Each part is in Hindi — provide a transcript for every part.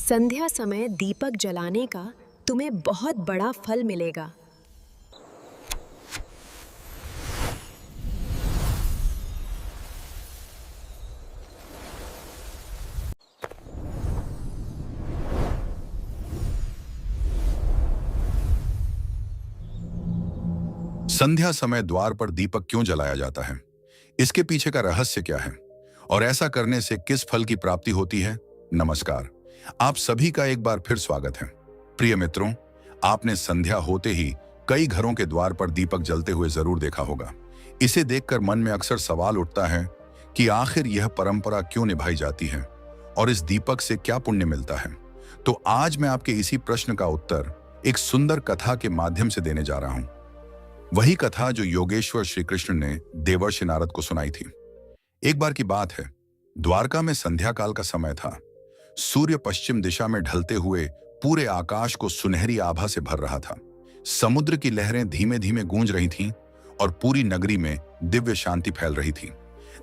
संध्या समय दीपक जलाने का तुम्हें बहुत बड़ा फल मिलेगा। संध्या समय द्वार पर दीपक क्यों जलाया जाता है? इसके पीछे का रहस्य क्या है और ऐसा करने से किस फल की प्राप्ति होती है? नमस्कार, आप सभी का एक बार फिर स्वागत है। प्रिय मित्रों, आपने संध्या होते ही कई घरों के द्वार पर दीपक जलते हुए जरूर देखा होगा। इसे देखकर मन में अक्सर सवाल उठता है कि आखिर यह परंपरा क्यों निभाई जाती है और इस दीपक से क्या पुण्य मिलता है। तो आज मैं आपके इसी प्रश्न का उत्तर एक सुंदर कथा के माध्यम से देने जा रहा हूं। वही कथा जो योगेश्वर श्री कृष्ण ने देवर्षि नारद को सुनाई थी। एक बार की बात है, द्वारका में संध्या काल का समय था। सूर्य पश्चिम दिशा में ढलते हुए पूरे आकाश को सुनहरी आभा से भर रहा था। समुद्र की लहरें धीमे धीमे गूंज रही थीं और पूरी नगरी में दिव्य शांति फैल रही थी।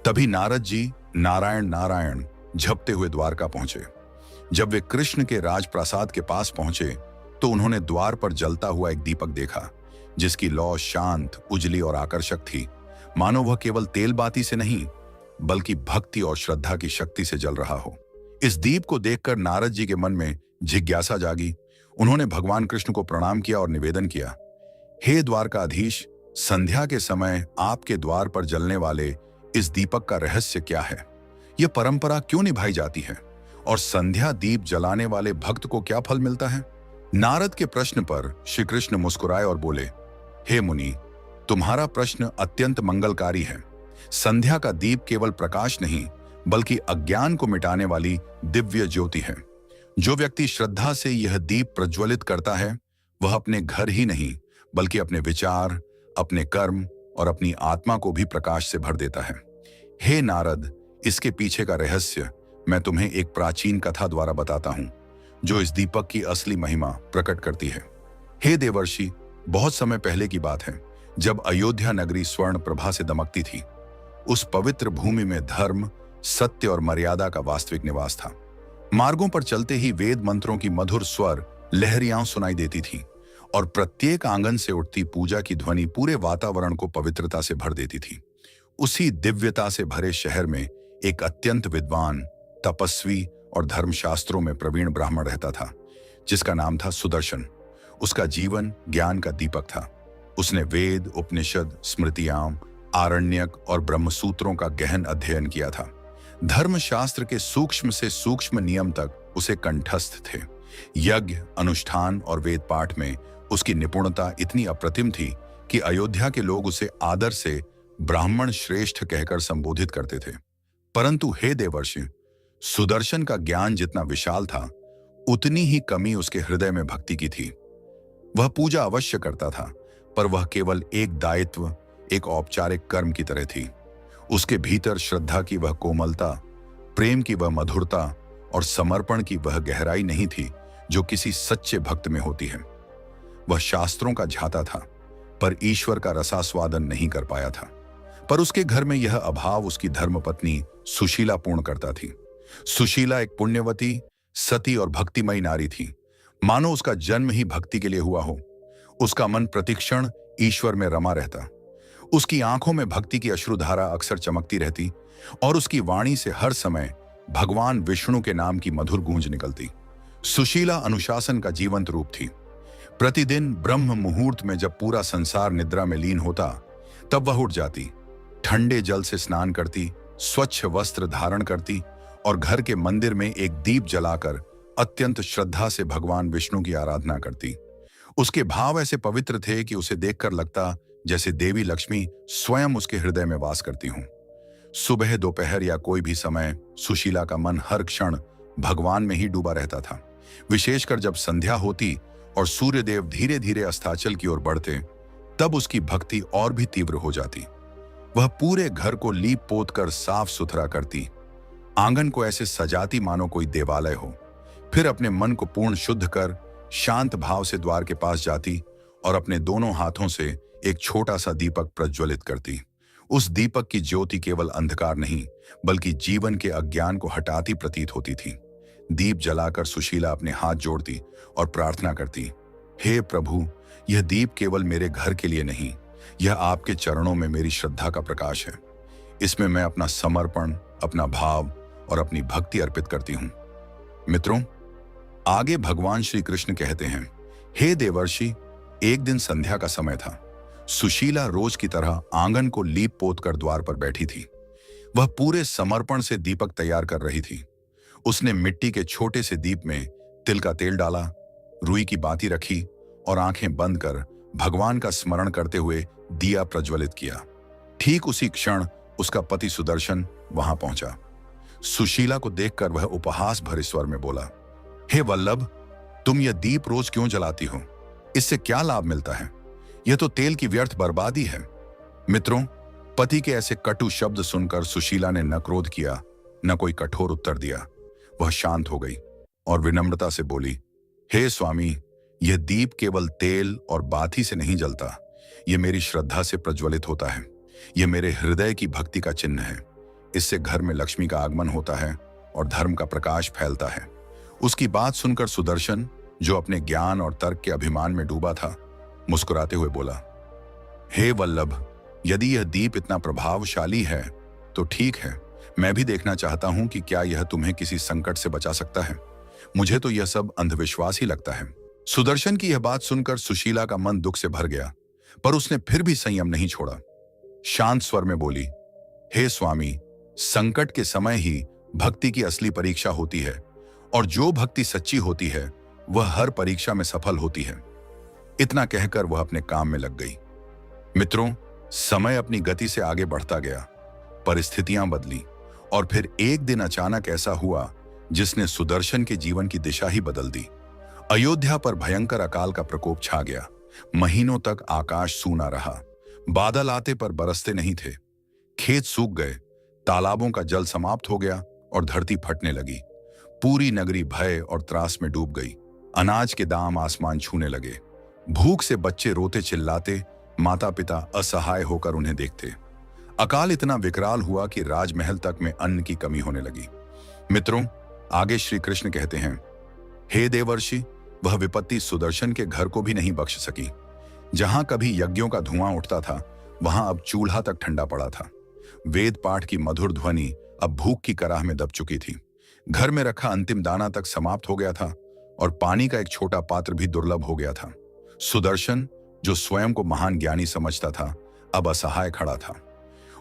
तभी नारद जी नारायण नारायण झपते हुए द्वारका पहुंचे। जब वे कृष्ण के राजप्रासाद के पास पहुंचे तो उन्होंने द्वार पर जलता हुआ एक दीपक देखा, जिसकी लौ शांत, उजली और आकर्षक थी। मानो वह केवल तेल बाती से नहीं बल्कि भक्ति और श्रद्धा की शक्ति से जल रहा हो। इस दीप को देखकर नारद जी के मन में जिज्ञासा जागी। उन्होंने भगवान कृष्ण को प्रणाम किया और निवेदन किया, हे द्वारकाधीश, संध्या के समय आपके द्वार पर जलने वाले इस दीपक का रहस्य क्या है? यह परंपरा क्यों निभाई जाती है और संध्या दीप जलाने वाले भक्त को क्या फल मिलता है? नारद के प्रश्न पर श्री कृष्ण मुस्कुराए और बोले, हे मुनि, तुम्हारा प्रश्न अत्यंत मंगलकारी है। संध्या का दीप केवल प्रकाश नहीं बल्कि अज्ञान को मिटाने वाली दिव्य ज्योति है। जो व्यक्ति श्रद्धा से यह दीप प्रज्वलित करता है वह अपने घर ही नहीं बल्कि अपने विचार, अपने कर्म और अपनी आत्मा को भी प्रकाश से भर देता है। हे नारद, इसके पीछे का रहस्य मैं तुम्हें एक प्राचीन कथा द्वारा बताता हूं जो इस दीपक की असली महिमा प्रकट करती है। हे देवर्षि, बहुत समय पहले की बात है, जब अयोध्या नगरी स्वर्ण प्रभा से दमकती थी। उस पवित्र भूमि में धर्म, सत्य और मर्यादा का वास्तविक निवास था। मार्गों पर चलते ही वेद मंत्रों की मधुर स्वर लहरियां सुनाई देती थीं और प्रत्येक आंगन से उठती पूजा की ध्वनि पूरे वातावरण को पवित्रता से भर देती थी। उसी दिव्यता से भरे शहर में एक अत्यंत विद्वान, तपस्वी और धर्मशास्त्रों में प्रवीण ब्राह्मण रहता था, जिसका नाम था सुदर्शन। उसका जीवन ज्ञान का दीपक था। उसने वेद, उपनिषद, स्मृतियां, आरण्यक और ब्रह्मसूत्रों का गहन अध्ययन किया था। धर्मशास्त्र के सूक्ष्म से सूक्ष्म नियम तक उसे कंठस्थ थे। यज्ञ, अनुष्ठान और वेद पाठ में उसकी निपुणता इतनी अप्रतिम थी कि अयोध्या के लोग उसे आदर से ब्राह्मण श्रेष्ठ कहकर संबोधित करते थे। परंतु हे देवर्षि, सुदर्शन का ज्ञान जितना विशाल था उतनी ही कमी उसके हृदय में भक्ति की थी। वह पूजा अवश्य करता था, पर वह केवल एक दायित्व, एक औपचारिक कर्म की तरह थी। उसके भीतर श्रद्धा की वह कोमलता, प्रेम की वह मधुरता और समर्पण की वह गहराई नहीं थी जो किसी सच्चे भक्त में होती है। वह शास्त्रों का झाता था पर ईश्वर का रसास्वादन नहीं कर पाया था। पर उसके घर में यह अभाव उसकी धर्मपत्नी सुशीला पूर्ण करता थी। सुशीला एक पुण्यवती, सती और भक्तिमयी नारी थी। मानो उसका जन्म ही भक्ति के लिए हुआ हो। उसका मन प्रतिक्षण ईश्वर में रमा रहता। उसकी आंखों में भक्ति की अश्रुधारा अक्सर चमकती रहती और उसकी वाणी से हर समय भगवान विष्णु के नाम की मधुर गूंज निकलती। सुशीला अनुशासन का जीवंत रूप थी। प्रतिदिन ब्रह्म मुहूर्त में जब पूरा संसार निद्रा में लीन होता, तब वह उठ जाती, ठंडे जल से स्नान करती, स्वच्छ वस्त्र धारण करती और घर के मंदिर में एक दीप जलाकर अत्यंत श्रद्धा से भगवान विष्णु की आराधना करती। उसके भाव ऐसे पवित्र थे कि उसे देखकर लगता जैसे देवी लक्ष्मी स्वयं उसके हृदय में वास करती हूं। सुबह, दोपहर या कोई भी समय सुशीला का मन हर क्षण भगवान में ही डूबा रहता था। विशेषकर जब संध्या होती और सूर्यदेव धीरे धीरे अस्ताचल की ओर बढ़ते, तब उसकी भक्ति और भी तीव्र हो जाती। वह पूरे घर को लीप पोत कर साफ सुथरा करती, आंगन को ऐसे सजाती मानो कोई देवालय हो। फिर अपने मन को पूर्ण शुद्ध कर शांत भाव से द्वार के पास जाती और अपने दोनों हाथों से एक छोटा सा दीपक प्रज्वलित करती। उस दीपक की ज्योति केवल अंधकार नहीं बल्कि जीवन के अज्ञान को हटाती प्रतीत होती थी। दीप जलाकर सुशीला अपने हाथ जोड़ती और प्रार्थना करती, हे प्रभु, यह दीप केवल मेरे घर के लिए नहीं, यह आपके चरणों में मेरी श्रद्धा का प्रकाश है। इसमें मैं अपना समर्पण, अपना भाव और अपनी भक्ति अर्पित करती हूं। मित्रों, आगे भगवान श्री कृष्ण कहते हैं, हे देवर्षि, एक दिन संध्या का समय था। सुशीला रोज की तरह आंगन को लीप पोत कर द्वार पर बैठी थी। वह पूरे समर्पण से दीपक तैयार कर रही थी। उसने मिट्टी के छोटे से दीप में तिल का तेल डाला, रुई की बाती रखी और आंखें बंद कर भगवान का स्मरण करते हुए दिया प्रज्वलित किया। ठीक उसी क्षण उसका पति सुदर्शन वहां पहुंचा। सुशीला को देखकर वह उपहास भरे स्वर में बोला, हे वल्लभ, तुम यह दीप रोज क्यों जलाती हो? इससे क्या लाभ मिलता है? यह तो तेल की व्यर्थ बर्बादी है। मित्रों, पति के ऐसे कटु शब्द सुनकर सुशीला ने न क्रोध किया, न कोई कठोर उत्तर दिया। वह शांत हो गई और विनम्रता से बोली, हे स्वामी, यह दीप केवल तेल और बाती से नहीं जलता, यह मेरी श्रद्धा से प्रज्वलित होता है। यह मेरे हृदय की भक्ति का चिन्ह है। इससे घर में लक्ष्मी का आगमन होता है और धर्म का प्रकाश फैलता है। उसकी बात सुनकर सुदर्शन, जो अपने ज्ञान और तर्क के अभिमान में डूबा था, मुस्कुराते हुए बोला, हे वल्लभ, यदि यह दीप इतना प्रभावशाली है तो ठीक है, मैं भी देखना चाहता हूं कि क्या यह तुम्हें किसी संकट से बचा सकता है। मुझे तो यह सब अंधविश्वास ही लगता है। सुदर्शन की यह बात सुनकर सुशीला का मन दुख से भर गया, पर उसने फिर भी संयम नहीं छोड़ा। शांत स्वर में बोली, हे स्वामी, संकट के समय ही भक्ति की असली परीक्षा होती है और जो भक्ति सच्ची होती है वह हर परीक्षा में सफल होती है। इतना कहकर वह अपने काम में लग गई। मित्रों, समय अपनी गति से आगे बढ़ता गया, परिस्थितियां बदली और फिर एक दिन अचानक ऐसा हुआ जिसने सुदर्शन के जीवन की दिशा ही बदल दी। अयोध्या पर भयंकर अकाल का प्रकोप छा गया। महीनों तक आकाश सूना रहा। बादल आते पर बरसते नहीं थे। खेत सूख गए, तालाबों का जल समाप्त हो गया और धरती फटने लगी। पूरी नगरी भय और त्रास में डूब गई। अनाज के दाम आसमान छूने लगे। भूख से बच्चे रोते चिल्लाते, माता पिता असहाय होकर उन्हें देखते। अकाल इतना विकराल हुआ कि राजमहल तक में अन्न की कमी होने लगी। मित्रों, आगे श्री कृष्ण कहते हैं, हे देवर्षि, वह विपत्ति सुदर्शन के घर को भी नहीं बख्श सकी। जहां कभी यज्ञों का धुआं उठता था, वहां अब चूल्हा तक ठंडा पड़ा था। वेद पाठ की मधुर ध्वनि अब भूख की कराह में दब चुकी थी। घर में रखा अंतिम दाना तक समाप्त हो गया था और पानी का एक छोटा पात्र भी दुर्लभ हो गया था। सुदर्शन, जो स्वयं को महान ज्ञानी समझता था, अब असहाय खड़ा था।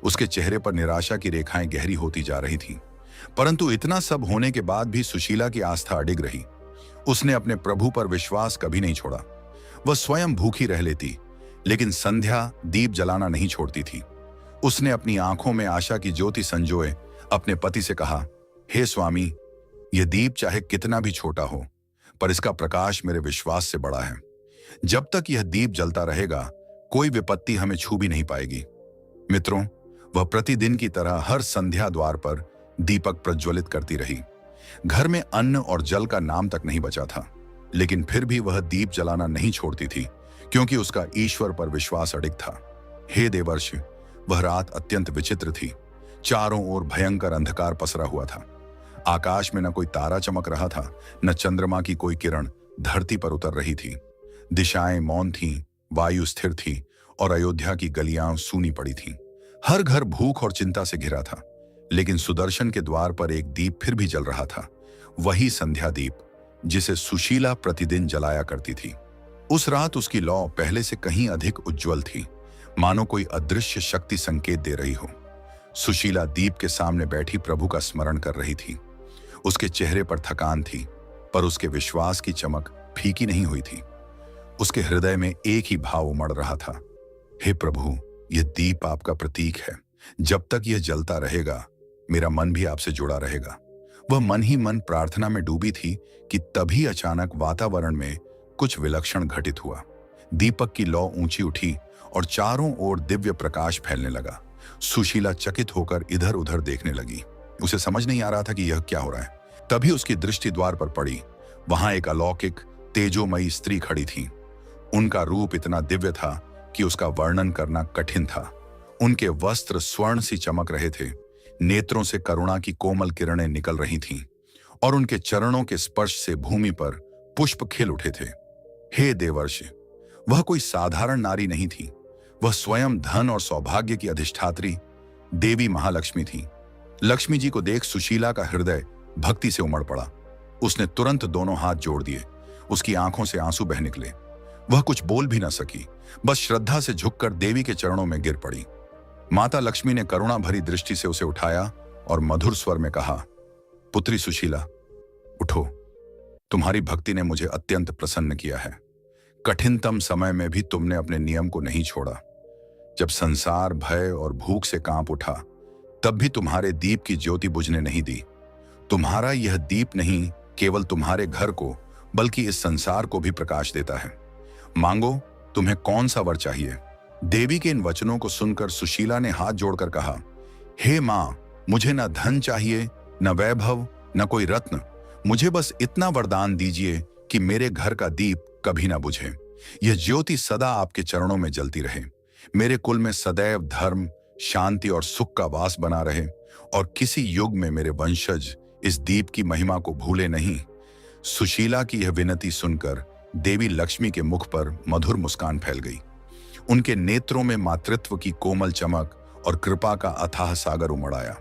उसके चेहरे पर निराशा की रेखाएं गहरी होती जा रही थीं। परंतु इतना सब होने के बाद भी सुशीला की आस्था अडिग रही। उसने अपने प्रभु पर विश्वास कभी नहीं छोड़ा। वह स्वयं भूखी रह लेती, लेकिन संध्या दीप जलाना नहीं छोड़ती थी। उसने अपनी आंखों में आशा की ज्योति संजोए अपने पति से कहा, हे स्वामी, यह दीप चाहे कितना भी छोटा हो, पर इसका प्रकाश मेरे विश्वास से बड़ा है। जब तक यह दीप जलता रहेगा, कोई विपत्ति हमें छू भी नहीं पाएगी। मित्रों, वह प्रतिदिन की तरह हर संध्या द्वार पर दीपक प्रज्वलित करती रही। घर में अन्न और जल का नाम तक नहीं बचा था, लेकिन फिर भी वह दीप जलाना नहीं छोड़ती थी, क्योंकि उसका ईश्वर पर विश्वास अडिग था। हे देवर्षि, वह रात अत्यंत विचित्र थी। चारों ओर भयंकर अंधकार पसरा हुआ था। आकाश में न कोई तारा चमक रहा था, न चंद्रमा की कोई किरण धरती पर उतर रही थी। दिशाएं मौन थीं, वायु स्थिर थी और अयोध्या की गलियां सूनी पड़ी थीं। हर घर भूख और चिंता से घिरा था, लेकिन सुदर्शन के द्वार पर एक दीप फिर भी जल रहा था। वही संध्या दीप जिसे सुशीला प्रतिदिन जलाया करती थी। उस रात उसकी लौ पहले से कहीं अधिक उज्जवल थी, मानो कोई अदृश्य शक्ति संकेत दे रही हो। सुशीला दीप के सामने बैठी प्रभु का स्मरण कर रही थी। उसके चेहरे पर थकान थी, पर उसके विश्वास की चमक फीकी नहीं हुई थी। उसके हृदय में एक ही भाव उमड़ रहा था, हे प्रभु, यह दीप आपका प्रतीक है। जब तक यह जलता रहेगा, मेरा मन भी आपसे जुड़ा रहेगा। वह मन ही मन प्रार्थना में डूबी थी कि तभी अचानक वातावरण में कुछ विलक्षण घटित हुआ। दीपक की लौ ऊंची उठी और चारों ओर दिव्य प्रकाश फैलने लगा। सुशीला चकित होकर इधर उधर देखने लगी। उसे समझ नहीं आ रहा था कि यह क्या हो रहा है। तभी उसकी दृष्टि द्वार पर पड़ी। वहां एक अलौकिक तेजोमयी स्त्री खड़ी थी। उनका रूप इतना दिव्य था कि उसका वर्णन करना कठिन था। उनके वस्त्र स्वर्ण सी चमक रहे थे। नेत्रों से करुणा की कोमल किरणें निकल रही थीं और उनके चरणों के स्पर्श से भूमि पर पुष्प खिल उठे थे। हे देवर्षि, वह कोई साधारण नारी नहीं थी, वह स्वयं धन और सौभाग्य की अधिष्ठात्री देवी महालक्ष्मी थी। लक्ष्मी जी को देख सुशीला का हृदय भक्ति से उमड़ पड़ा। उसने तुरंत दोनों हाथ जोड़ दिए। उसकी आंखों से आंसू बह निकले। वह कुछ बोल भी न सकी, बस श्रद्धा से झुककर देवी के चरणों में गिर पड़ी। माता लक्ष्मी ने करुणा भरी दृष्टि से उसे उठाया और मधुर स्वर में कहा, पुत्री सुशीला, उठो। तुम्हारी भक्ति ने मुझे अत्यंत प्रसन्न किया है। कठिनतम समय में भी तुमने अपने नियम को नहीं छोड़ा। जब संसार भय और भूख से कांप उठा, तब भी तुम्हारे दीप की ज्योति बुझने नहीं दी। तुम्हारा यह दीप नहीं केवल तुम्हारे घर को, बल्कि इस संसार को भी प्रकाश देता है। मांगो, तुम्हें कौन सा वर चाहिए? देवी के इन वचनों को सुनकर सुशीला ने हाथ जोड़कर कहा, हे मां, मुझे न धन चाहिए, न वैभव, न कोई रत्न। मुझे बस इतना वरदान दीजिए कि मेरे घर का दीप कभी ना बुझे। यह ज्योति सदा आपके चरणों में जलती रहे। मेरे कुल में सदैव धर्म, शांति और सुख का वास बना रहे, और किसी युग में मेरे वंशज इस दीप की महिमा को भूले नहीं। सुशीला की यह विनती सुनकर देवी लक्ष्मी के मुख पर मधुर मुस्कान फैल गई। उनके नेत्रों में मातृत्व की कोमल चमक और कृपा का अथाह सागर उमड़ आया।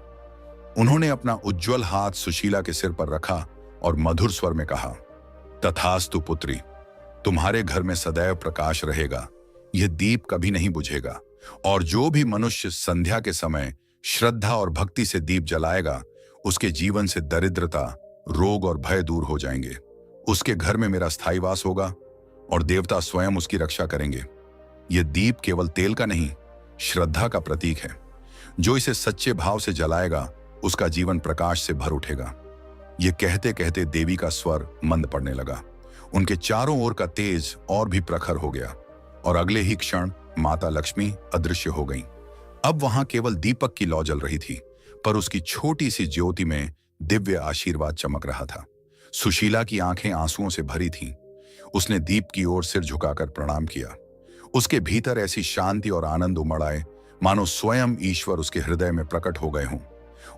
उन्होंने अपना उज्जवल हाथ सुशीला के सिर पर रखा और मधुर स्वर में कहा, तथास्तु पुत्री, तुम्हारे घर में सदैव प्रकाश रहेगा। यह दीप कभी नहीं बुझेगा, और जो भी मनुष्य संध्या के समय श्रद्धा और भक्ति से दीप जलाएगा, उसके जीवन से दरिद्रता, रोग और भय दूर हो जाएंगे। उसके घर में मेरा स्थायी वास होगा और देवता स्वयं उसकी रक्षा करेंगे। यह दीप केवल तेल का नहीं, श्रद्धा का प्रतीक है। जो इसे सच्चे भाव से जलाएगा, उसका जीवन प्रकाश से भर उठेगा। ये कहते कहते देवी का स्वर मंद पड़ने लगा। उनके चारों ओर का तेज और भी प्रखर हो गया, और अगले ही क्षण माता लक्ष्मी अदृश्य हो गईं। अब वहां केवल दीपक की लौ जल रही थी, पर उसकी छोटी सी ज्योति में दिव्य आशीर्वाद चमक रहा था। सुशीला की आंखें आंसुओं से भरी थीं। उसने दीप की ओर सिर झुकाकर प्रणाम किया। उसके भीतर ऐसी शांति और आनंद उमड़ आए, मानो स्वयं ईश्वर उसके हृदय में प्रकट हो गए हों।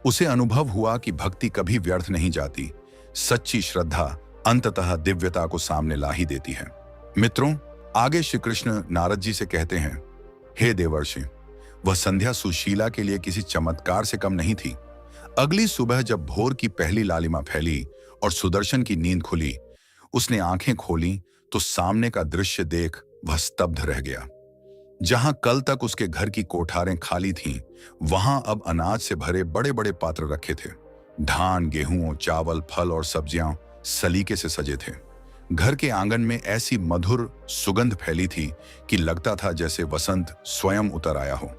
उसे अनुभव हुआ कि भक्ति कभी व्यर्थ नहीं जाती। सच्ची श्रद्धा अंततः दिव्यता को सामने ला ही देती है। मित्रों, आगे श्री कृष्ण नारद जी से कहते हैं, हे देवर्षि, वह संध्या सुशीला के लिए किसी चमत्कार से कम नहीं थी। अगली सुबह जब भोर की पहली लालिमा फैली और सुदर्शन की नींद खुली, उसने आंखें खोली तो सामने का दृश्य देख वह स्तब्ध रह गया। जहां कल तक उसके घर की कोठारें खाली थीं, वहां अब अनाज से भरे बड़े बड़े पात्र रखे थे। धान, गेहूं, चावल, फल और सब्जियां सलीके से सजे थे। घर के आंगन में ऐसी मधुर सुगंध फैली थी कि लगता था जैसे वसंत स्वयं उतर आया हो।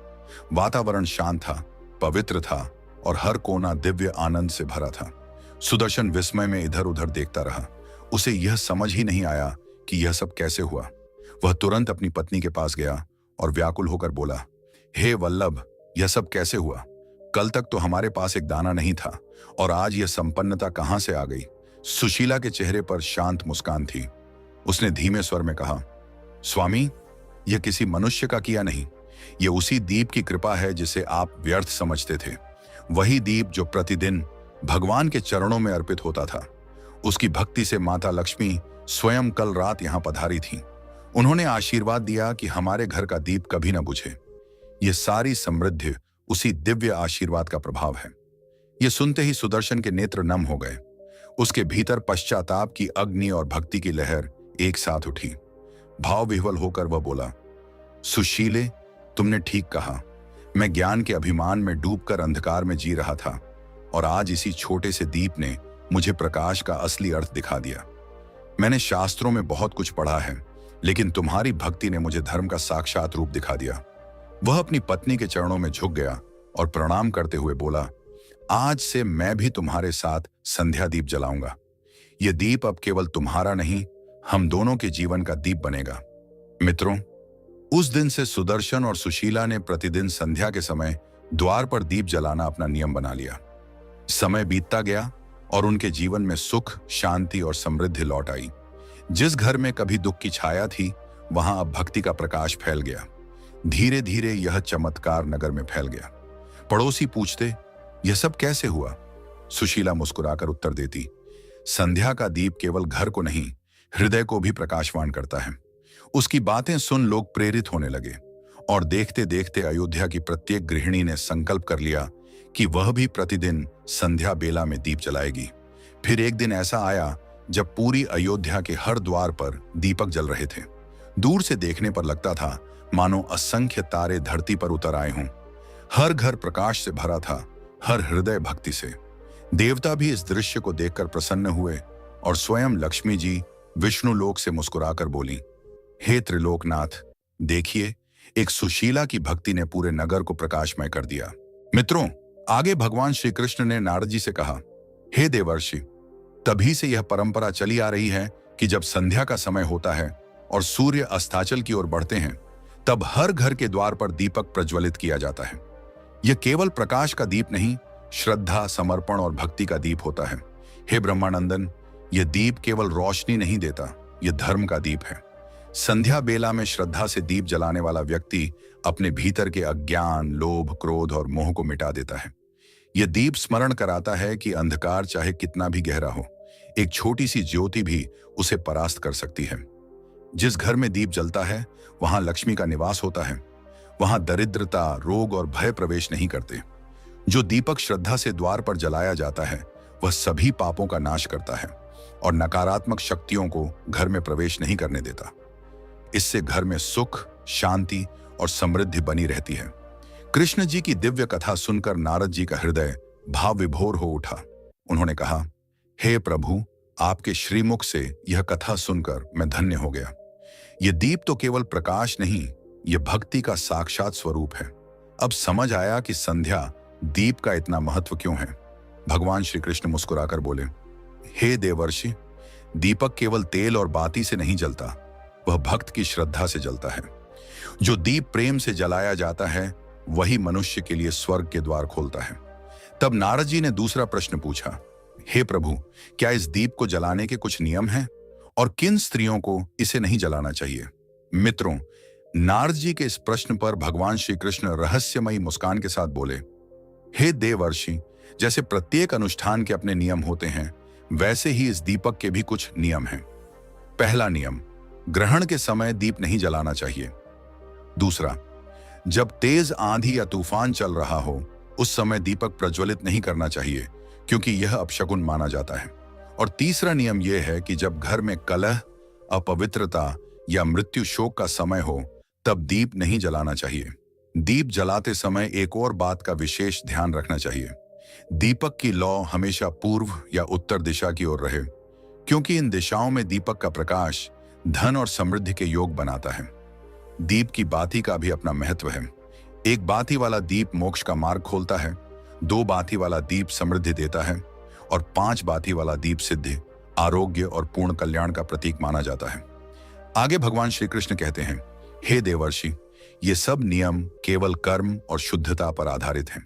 वातावरण शांत था, पवित्र था, और हर कोना दिव्य आनंद से भरा था। सुदर्शन विस्मय में इधर उधर देखता रहा। उसे यह समझ ही नहीं आया कि यह सब कैसे हुआ। वह तुरंत अपनी पत्नी के पास गया और व्याकुल होकर बोला, हे वल्लभ, यह सब कैसे हुआ? कल तक तो हमारे पास एक दाना नहीं था, और आज यह संपन्नता कहां से आ गई? सुशीला के चेहरे पर शांत मुस्कान थी। उसने धीमे स्वर में कहा, स्वामी, यह किसी मनुष्य का किया नहीं, यह उसी दीप की कृपा है जिसे आप व्यर्थ समझते थे। वही दीप जो प्रतिदिन भगवान के चरणों में अर्पित होता था। उसकी भक्ति से माता लक्ष्मी स्वयं कल रात यहां पधारी थी। उन्होंने आशीर्वाद दिया कि हमारे घर का दीप कभी न बुझे। यह सारी समृद्धि उसी दिव्य आशीर्वाद का प्रभाव है। यह सुनते ही सुदर्शन के नेत्र नम हो गए। उसके भीतर पश्चाताप की अग्नि और भक्ति की लहर एक साथ उठी। भाव विह्वल होकर वह बोला, सुशीले, तुमने ठीक कहा। मैं ज्ञान के अभिमान में डूबकर अंधकार में जी रहा था, और आज इसी छोटे से दीप ने मुझे प्रकाश का असली अर्थ दिखा दिया। मैंने शास्त्रों में बहुत कुछ पढ़ा है, लेकिन तुम्हारी भक्ति ने मुझे धर्म का साक्षात रूप दिखा दिया। वह अपनी पत्नी के चरणों में झुक गया और प्रणाम करते हुए बोला, आज से मैं भी तुम्हारे साथ संध्या दीप जलाऊंगा। यह दीप अब केवल तुम्हारा नहीं, हम दोनों के जीवन का दीप बनेगा। मित्रों, उस दिन से सुदर्शन और सुशीला ने प्रतिदिन संध्या के समय द्वार पर दीप जलाना अपना नियम बना लिया। समय बीतता गया और उनके जीवन में सुख, शांति और समृद्धि लौट आई। जिस घर में कभी दुख की छाया थी, वहां अब भक्ति का प्रकाश फैल गया। धीरे धीरे यह चमत्कार नगर में फैल गया। पड़ोसी पूछते, यह सब कैसे हुआ? सुशीला मुस्कुराकर उत्तर देती, संध्या का दीप केवल घर को नहीं, हृदय को भी प्रकाशवान करता है। उसकी बातें सुन लोग प्रेरित होने लगे और देखते देखते अयोध्या की प्रत्येक गृहिणी ने संकल्प कर लिया कि वह भी प्रतिदिन संध्या बेला में दीप जलाएगी। फिर एक दिन ऐसा आया जब पूरी अयोध्या के हर द्वार पर दीपक जल रहे थे। दूर से देखने पर लगता था मानो असंख्य तारे धरती पर उतर आए हों। हर घर प्रकाश से भरा था, हर हृदय भक्ति से। देवता भी इस दृश्य को देखकर प्रसन्न हुए और स्वयं लक्ष्मी जी विष्णु लोक से मुस्कुराकर बोली, हे त्रिलोकनाथ, देखिए, एक सुशीला की भक्ति ने पूरे नगर को प्रकाशमय कर दिया। मित्रों, आगे भगवान श्री कृष्ण ने नारद जी से कहा, हे देवर्षि, तभी से यह परंपरा चली आ रही है कि जब संध्या का समय होता है और सूर्य अस्ताचल की ओर बढ़ते हैं, तब हर घर के द्वार पर दीपक प्रज्वलित किया जाता है। यह केवल प्रकाश का दीप नहीं, श्रद्धा, समर्पण और भक्ति का दीप होता है। हे ब्रह्मानंदन, यह दीप केवल रोशनी नहीं देता, यह धर्म का दीप है। संध्या बेला में श्रद्धा से दीप जलाने वाला व्यक्ति अपने भीतर के अज्ञान, लोभ, क्रोध और मोह को मिटा देता है। यह दीप स्मरण कराता है कि अंधकार चाहे कितना भी गहरा हो, एक छोटी सी ज्योति भी उसे परास्त कर सकती है। जिस घर में दीप जलता है, वहां लक्ष्मी का निवास होता है। वहां दरिद्रता, रोग और भय प्रवेश नहीं करते। जो दीपक श्रद्धा से द्वार पर जलाया जाता है, वह सभी पापों का नाश करता है और नकारात्मक शक्तियों को घर में प्रवेश नहीं करने देता। इससे घर में सुख, शांति और समृद्धि बनी रहती है। कृष्ण जी की दिव्य कथा सुनकर नारद जी का हृदय भाव विभोर हो उठा। उन्होंने कहा, हे प्रभु, आपके श्रीमुख से यह कथा सुनकर मैं धन्य हो गया। यह दीप तो केवल प्रकाश नहीं, यह भक्ति का साक्षात स्वरूप है। अब समझ आया कि संध्या दीप का इतना महत्व क्यों है। भगवान श्री कृष्ण मुस्कुराकर बोले, हे देवर्षि, दीपक केवल तेल और बाती से नहीं जलता, वह भक्त की श्रद्धा से जलता है। जो दीप प्रेम से जलाया जाता है, वही मनुष्य के लिए स्वर्ग के द्वार खोलता है। तब नारद जी ने दूसरा प्रश्न पूछा, हे प्रभु, क्या इस दीप को जलाने के कुछ नियम हैं और किन स्त्रियों को इसे नहीं जलाना चाहिए? मित्रों, नारद जी के इस प्रश्न पर भगवान श्री कृष्ण रहस्यमयी मुस्कान के साथ बोले, हे देवर्षि, जैसे प्रत्येक अनुष्ठान के अपने नियम होते हैं, वैसे ही इस दीपक के भी कुछ नियम हैं। पहला नियम, ग्रहण के समय दीप नहीं जलाना चाहिए। दूसरा, जब तेज आंधी या तूफान चल रहा हो, उस समय दीपक प्रज्वलित नहीं करना चाहिए, क्योंकि यह अपशकुन माना जाता है। और तीसरा नियम यह है कि जब घर में कलह, अपवित्रता या मृत्यु शोक का समय हो, तब दीप नहीं जलाना चाहिए। दीप जलाते समय एक और बात का विशेष ध्यान रखना चाहिए। दीपक की लौ हमेशा पूर्व या उत्तर दिशा की ओर रहे, क्योंकि इन दिशाओं में दीपक का प्रकाश धन और समृद्धि के योग बनाता है। दीप की बाती का भी अपना महत्व है। एक बाती वाला दीप मोक्ष का मार्ग खोलता है, 2 बाती वाला दीप समृद्धि देता है और 5 बाती वाला दीप सिद्धि, आरोग्य और पूर्ण कल्याण का प्रतीक माना जाता है। आगे भगवान श्री कृष्ण कहते हैं, हे देवर्षि, ये सब नियम केवल कर्म और शुद्धता पर आधारित हैं।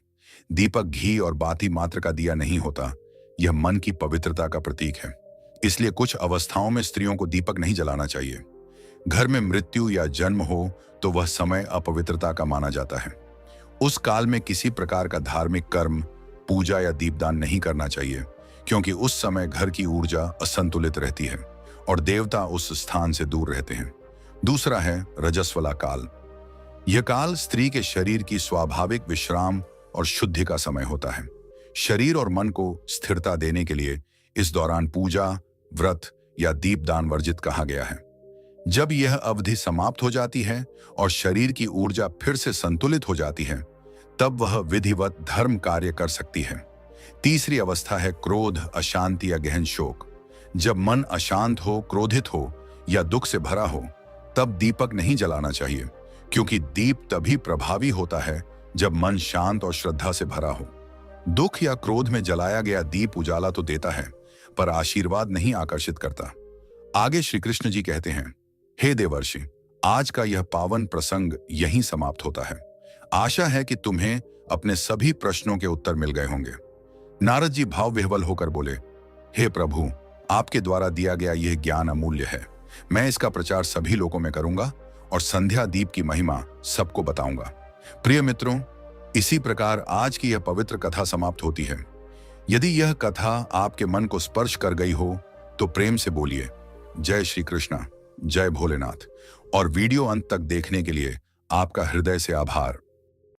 दीपक घी और बाती मात्र का दिया नहीं होता, यह मन की पवित्रता का प्रतीक है। इसलिए कुछ अवस्थाओं में स्त्रियों को दीपक नहीं जलाना चाहिए। घर में मृत्यु या जन्म हो तो वह समय अपवित्रता का माना जाता है। उस काल में किसी प्रकार का धार्मिक कर्म, पूजा या दीपदान नहीं करना चाहिए, क्योंकि उस समय घर की ऊर्जा असंतुलित रहती है और देवता उस स्थान से दूर रहते हैं। दूसरा है रजस्वला काल। यह काल स्त्री के शरीर की स्वाभाविक विश्राम और शुद्धि का समय होता है। शरीर और मन को स्थिरता देने के लिए इस दौरान पूजा, व्रत या दीपदान वर्जित कहा गया है। जब यह अवधि समाप्त हो जाती है और शरीर की ऊर्जा फिर से संतुलित हो जाती है, तब वह विधिवत धर्म कार्य कर सकती है। तीसरी अवस्था है क्रोध, अशांति या गहन शोक। जब मन अशांत हो, क्रोधित हो या दुख से भरा हो, तब दीपक नहीं जलाना चाहिए, क्योंकि दीप तभी प्रभावी होता है जब मन शांत और श्रद्धा से भरा हो। दुख या क्रोध में जलाया गया दीप उजाला तो देता है, पर आशीर्वाद नहीं आकर्षित करता। आगे श्री कृष्ण जी कहते हैं, हे देवर्षि, आज का यह पावन प्रसंग यहीं समाप्त होता है। आशा है कि तुम्हें अपने सभी प्रश्नों के उत्तर मिल गए होंगे। नारद जी भाव विह्वल होकर बोले, हे प्रभु, आपके द्वारा दिया गया यह ज्ञान अमूल्य है। मैं इसका प्रचार सभी लोगों में करूंगा और संध्या दीप की महिमा सबको बताऊंगा। प्रिय मित्रों, इसी प्रकार आज की यह पवित्र कथा समाप्त होती है। यदि यह कथा आपके मन को स्पर्श कर गई हो तो प्रेम से बोलिए जय श्री कृष्णा, जय भोलेनाथ। और वीडियो अंत तक देखने के लिए आपका हृदय से आभार।